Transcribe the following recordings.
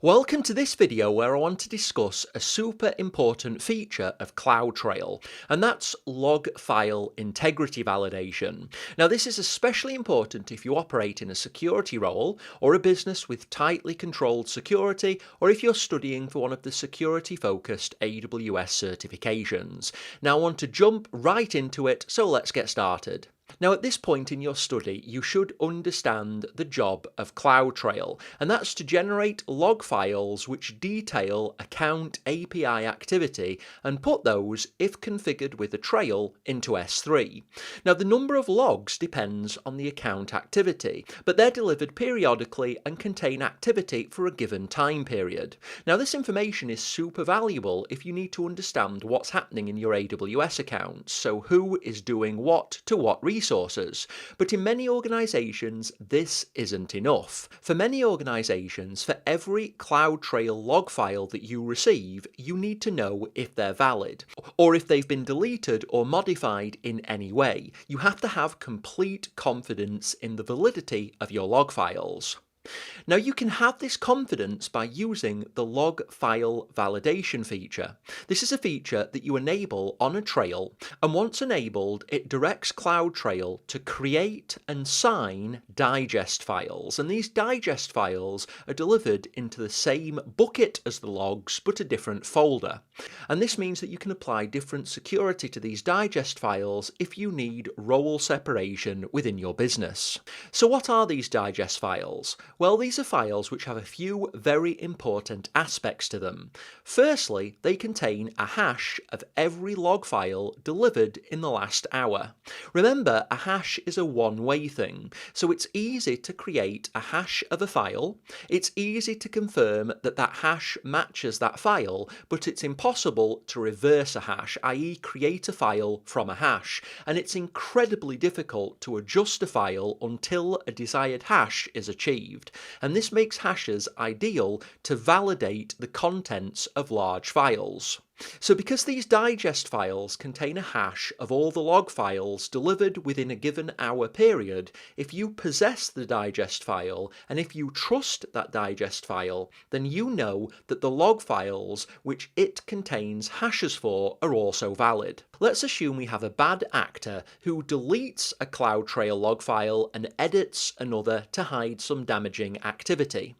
Welcome to this video where I want to discuss a super important feature of CloudTrail, and that's log file integrity validation. Now this is especially important if you operate in a security role or a business with tightly controlled security, or if you're studying for one of the security focused AWS certifications. Now I want to jump right into it, so let's get started. Now at this point in your study, you should understand the job of CloudTrail, and that's to generate log files which detail account API activity and put those, if configured with a trail, into S3. Now the number of logs depends on the account activity, but they're delivered periodically and contain activity for a given time period. Now this information is super valuable if you need to understand what's happening in your AWS accounts, so who is doing what to what resources. But in many organizations, this isn't enough. For many organizations, for every CloudTrail log file that you receive, you need to know if they're valid, or if they've been deleted or modified in any way. You have to have complete confidence in the validity of your log files. Now you can have this confidence by using the log file validation feature. This is a feature that you enable on a trail, and once enabled it directs CloudTrail to create and sign digest files, and these digest files are delivered into the same bucket as the logs but a different folder. And this means that you can apply different security to these digest files if you need role separation within your business. So what are these digest files? Well, these are files which have a few very important aspects to them. Firstly, they contain a hash of every log file delivered in the last hour. Remember, a hash is a one-way thing, so it's easy to create a hash of a file. It's easy to confirm that that hash matches that file, but it's impossible to reverse a hash, i.e. create a file from a hash, and it's incredibly difficult to adjust a file until a desired hash is achieved. And this makes hashes ideal to validate the contents of large files. So because these digest files contain a hash of all the log files delivered within a given hour period, if you possess the digest file and if you trust that digest file, then you know that the log files which it contains hashes for are also valid. Let's assume we have a bad actor who deletes a CloudTrail log file and edits another to hide some damaging activity.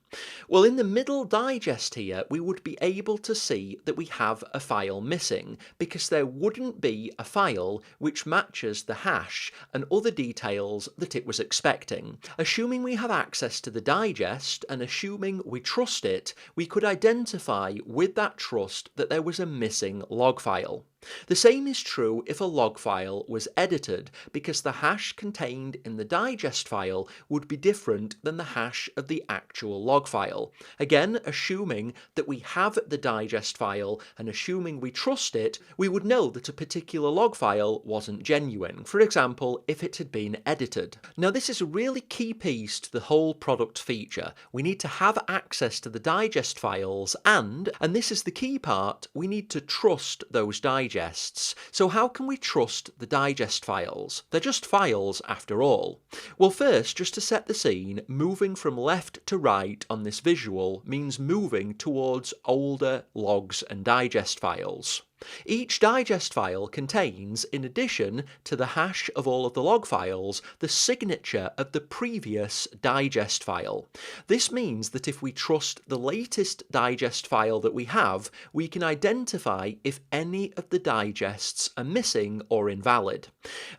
Well, in the middle digest here, we would be able to see that we have a file missing because there wouldn't be a file which matches the hash and other details that it was expecting. Assuming we have access to the digest and assuming we trust it, we could identify with that trust that there was a missing log file. The same is true if a log file was edited, because the hash contained in the digest file would be different than the hash of the actual log file. Again, assuming that we have the digest file and assuming we trust it, we would know that a particular log file wasn't genuine, for example, if it had been edited. Now this is a really key piece to the whole product feature. We need to have access to the digest files and this is the key part, we need to trust those digests. So how can we trust the digest files? They're just files after all. Well, first, just to set the scene, moving from left to right on this visual means moving towards older logs and digest files. Each digest file contains, in addition to the hash of all of the log files, the signature of the previous digest file. This means that if we trust the latest digest file that we have, we can identify if any of the digests are missing or invalid.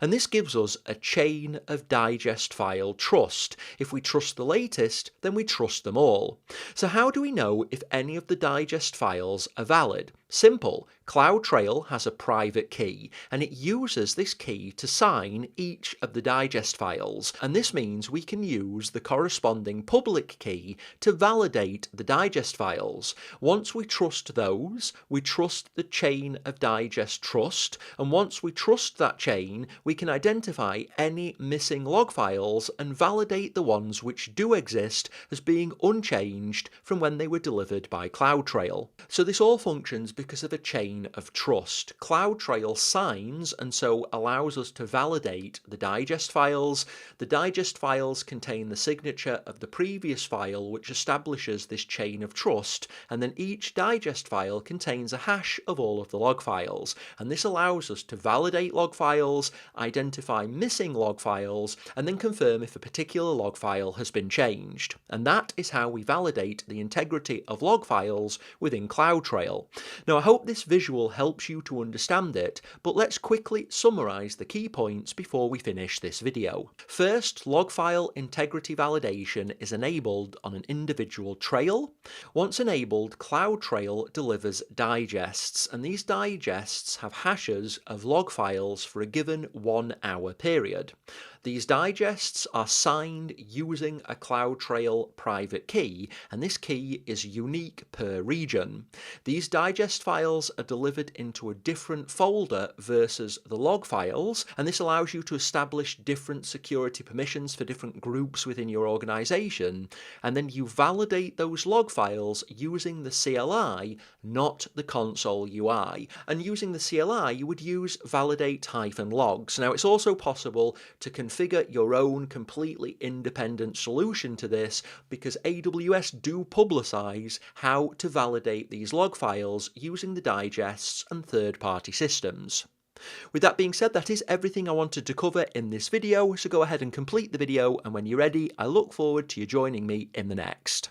And this gives us a chain of digest file trust. If we trust the latest, then we trust them all. So how do we know if any of the digest files are valid? Simple. CloudTrail has a private key, and it uses this key to sign each of the digest files, and this means we can use the corresponding public key to validate the digest files. Once we trust those, we trust the chain of digest trust, and once we trust that chain, we can identify any missing log files and validate the ones which do exist as being unchanged from when they were delivered by CloudTrail. So this all functions because of a chain of trust. CloudTrail signs and so allows us to validate the digest files. The digest files contain the signature of the previous file, which establishes this chain of trust, and then each digest file contains a hash of all of the log files. And this allows us to validate log files, identify missing log files, and then confirm if a particular log file has been changed. And that is how we validate the integrity of log files within CloudTrail. Now, I hope this visual helps you to understand it, but let's quickly summarize the key points before we finish this video. First, log file integrity validation is enabled on an individual trail. Once enabled, CloudTrail delivers digests, and these digests have hashes of log files for a given 1 hour period. These digests are signed using a CloudTrail private key, and this key is unique per region. These digest files are delivered into a different folder versus the log files, and this allows you to establish different security permissions for different groups within your organization, and then you validate those log files using the CLI, not the console UI. And using the CLI, you would use validate-logs. Now, it's also possible to configure your own completely independent solution to this, because AWS do publicize how to validate these log files using the digests and third-party systems. With that being said, that is everything I wanted to cover in this video, so go ahead and complete the video, and when you're ready, I look forward to you joining me in the next.